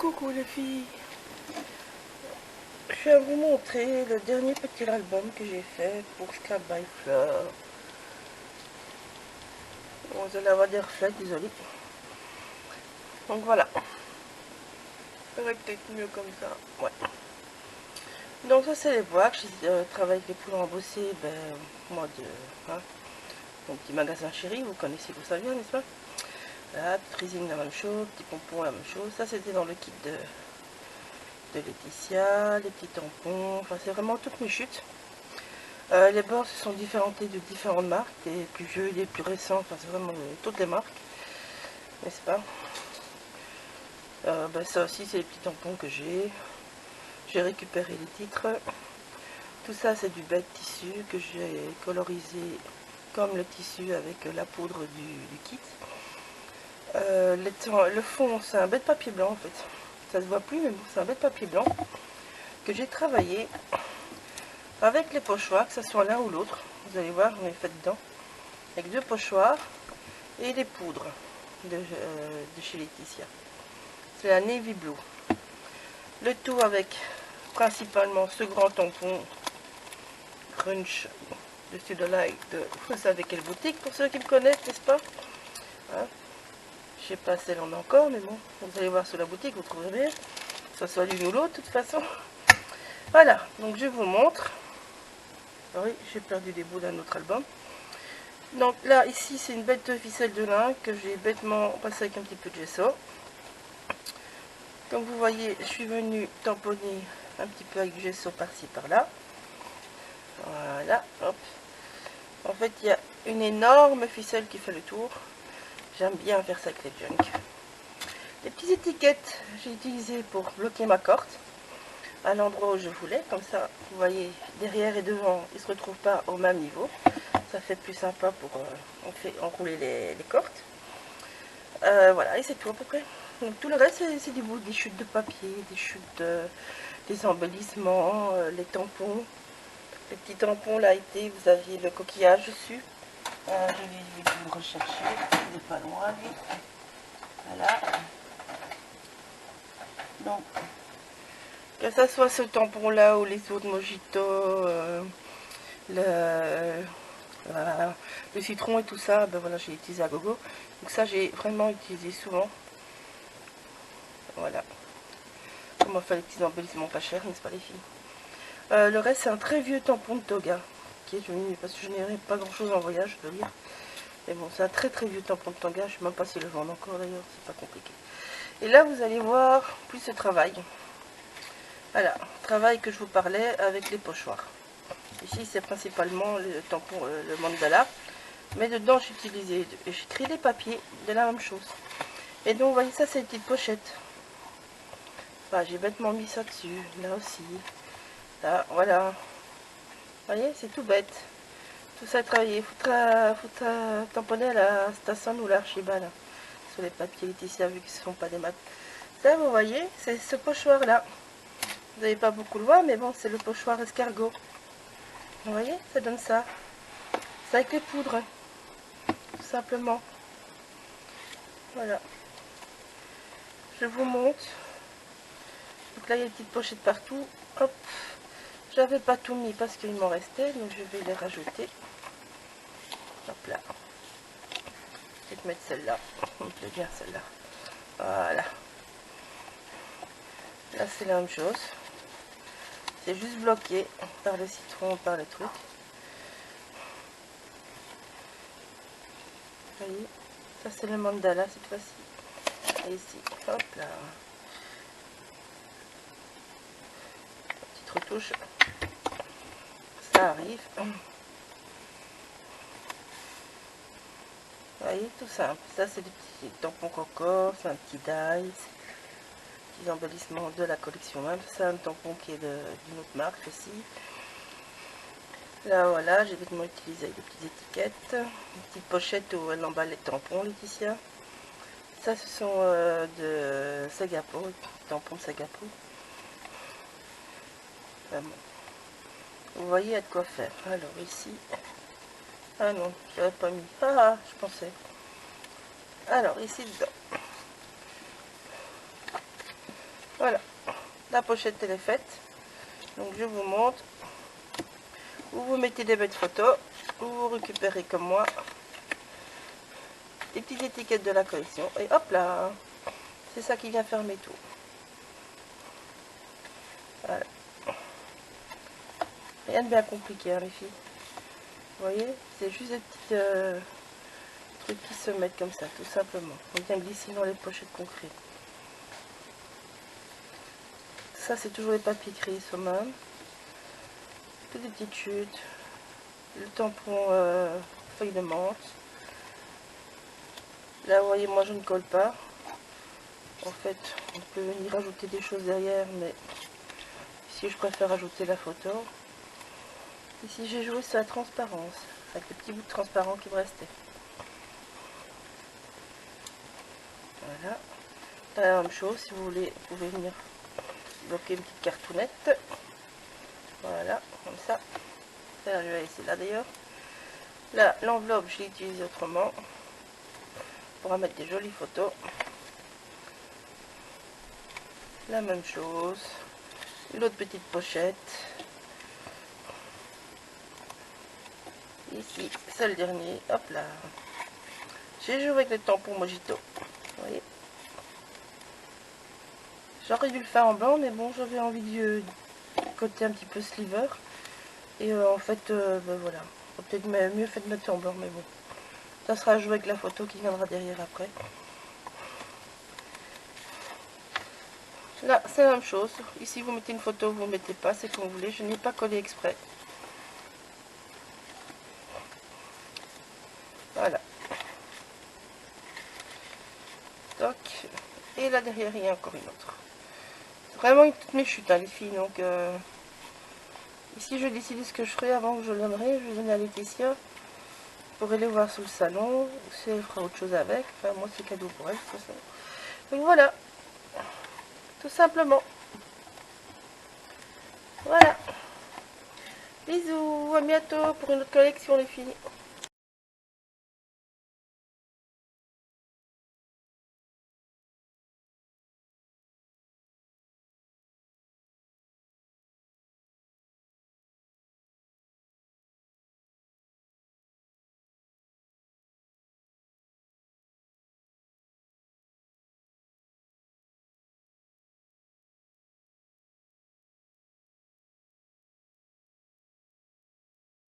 Coucou les filles, je vais vous montrer le dernier petit album que j'ai fait pour Scrap by Fleur. Bon, vous allez avoir des reflets, désolé. Donc voilà, ça aurait peut-être mieux comme ça. Ouais. Donc ça c'est les bois que je travaille avec les poudres embossées, moi de mon petit magasin chéri, vous connaissez d'où ça vient, n'est-ce pas? Là, petite résine la même chose, petit pompon la même chose. Ça c'était dans le kit de Laetitia, les petits tampons, enfin c'est vraiment toutes mes chutes. Les bords se sont différentés de différentes marques, des plus vieux, des plus récents, enfin c'est vraiment toutes les marques, n'est-ce pas? Ça aussi c'est les petits tampons que j'ai récupéré les titres. Tout ça c'est du bête tissu que j'ai colorisé comme le tissu avec la poudre du kit. Le fond c'est un bête papier blanc en fait, ça se voit plus mais bon, c'est un bête papier blanc que j'ai travaillé avec les pochoirs, que ce soit l'un ou l'autre. Vous allez voir, j'en ai fait dedans avec deux pochoirs et les poudres de chez Laetitia. C'est la Navy Blue. Le tout avec principalement ce grand tampon Crunch de Sudolite de vous savez quelle boutique pour ceux qui me connaissent, n'est-ce pas? Hein, je sais pas si elle en a encore, mais bon, vous allez voir sur la boutique, vous trouverez bien. Que ce soit l'une ou l'autre, de toute façon. Voilà, donc je vous montre. Ah oui, j'ai perdu des bouts d'un autre album. Donc là, ici, c'est une bête de ficelle de lin que j'ai bêtement passé avec un petit peu de gesso. Comme vous voyez, je suis venue tamponner un petit peu avec du gesso par-ci par-là. Voilà, hop. En fait, il y a une énorme ficelle qui fait le tour. J'aime bien faire ça avec les junk. Les petites étiquettes, j'ai utilisé pour bloquer ma corde à l'endroit où je voulais. Comme ça, vous voyez, derrière et devant, ils ne se retrouvent pas au même niveau. Ça fait plus sympa pour enrouler les cordes. Voilà, et c'est tout à peu près. Donc, tout le reste, c'est des chutes de papier, des chutes, des embellissements, les tampons. Les petits tampons, là, vous aviez le coquillage dessus. Je vais vous rechercher, il n'est pas loin, lui. Voilà. Donc, que ce soit ce tampon-là ou les autres Mojito, le citron et tout ça, ben voilà, j'ai utilisé à gogo. Donc ça, j'ai vraiment utilisé souvent. Voilà. On m'a fait les petits embellissements pas chers, n'est-ce pas les filles? Le reste, c'est un très vieux tampon de Toga, qui est venu, parce que je n'ai pas grand-chose en voyage, je dois dire. Mais bon, c'est un très très vieux tampon de Toga, je ne sais même pas si le vendre encore d'ailleurs, c'est pas compliqué. Et là, vous allez voir plus ce travail. Voilà, travail que je vous parlais avec les pochoirs. Ici, c'est principalement le tampon, le mandala. Mais dedans, j'ai créé des papiers de la même chose. Et donc, vous voyez, ça, c'est une petite pochette. Enfin, j'ai bêtement mis ça dessus, là aussi. Là, voilà. Vous voyez, c'est tout bête. Tout ça travaillé. Il faut tamponner à la station ou l'Archibald. Sur les papiers Laetitia, vu qu'ils ne sont pas des maths. Ça, vous voyez, c'est ce pochoir-là. Vous n'avez pas beaucoup le voir, mais bon, c'est le pochoir escargot. Vous voyez, ça donne ça. C'est avec les poudres. Tout simplement. Voilà. Je vous montre. Donc là, il y a des petites pochettes partout. Hop. J'avais pas tout mis parce qu'il m'en restait, donc je vais les rajouter. Hop là. Je vais te mettre celle-là. On me plaît bien celle-là. Voilà. Là, c'est la même chose. C'est juste bloqué par le citron, par le truc. Vous voyez, ça c'est le mandala cette fois-ci. Et ici, hop là. Petite retouche. Ça arrive. Vous voyez, tout simple. Ça c'est des petits tampons coco, c'est un petit dice. Petits embellissements de la collection même. C'est un tampon qui est d'une autre marque aussi. Là voilà, j'ai vêtement utilisé avec des petites étiquettes. Une petite pochette où elle emballe les tampons, Laetitia. Ça ce sont de Sagapo, tampons de Sagapo. Bon. Vous voyez, il y a de quoi faire. Alors ici, ah non, j'avais pas mis. Ah, je pensais. Alors ici dedans. La pochette elle est faite. Donc je vous montre. Vous mettez des belles photos. Vous récupérez comme moi des petites étiquettes de la collection. Et hop là, c'est ça qui vient fermer tout. Voilà. Rien de bien compliqué, hein, les filles. Vous voyez, c'est juste des petits trucs qui se mettent comme ça, tout simplement. On vient glisser dans les pochettes concrètes. Ça, c'est toujours les papiers créés summum. Toutes des petites chutes. Le tampon feuille de menthe. Là, vous voyez, moi, je ne colle pas. En fait, on peut venir rajouter des choses derrière, mais ici, je préfère ajouter la photo. Ici, j'ai joué sur la transparence, avec les petits bouts de transparent qui me restaient. Voilà. La même chose, si vous voulez, vous pouvez venir bloquer une petite cartounette. Voilà, comme ça. Là, je vais laisser là d'ailleurs. Là, l'enveloppe, je l'ai utilisée autrement. On pourra mettre des jolies photos. La même chose. L'autre petite pochette. Ici, c'est le dernier. Hop là. J'ai joué avec le tampon Mojito. Vous voyez. J'aurais dû le faire en blanc, mais bon, j'avais envie de côté un petit peu sliver. Et en fait, ben voilà. Peut-être mieux fait de mettre en blanc, mais bon. Ça sera à jouer avec la photo qui viendra derrière après. Là, c'est la même chose. Ici, vous mettez une photo, vous ne mettez pas, c'est comme vous voulez. Je n'ai pas collé exprès. Voilà. Toc. Et là derrière, il y a encore une autre. Vraiment une toutes mes chutes, hein, les filles. Donc, ici, je vais décider ce que je ferai avant que je viendrai. Je vais donner à Laetitia pour aller voir sous le salon. Ou si elle fera autre chose avec. Enfin, moi, c'est cadeau pour elle, de toute façon. Donc, voilà. Tout simplement. Voilà. Bisous. À bientôt pour une autre collection, les filles.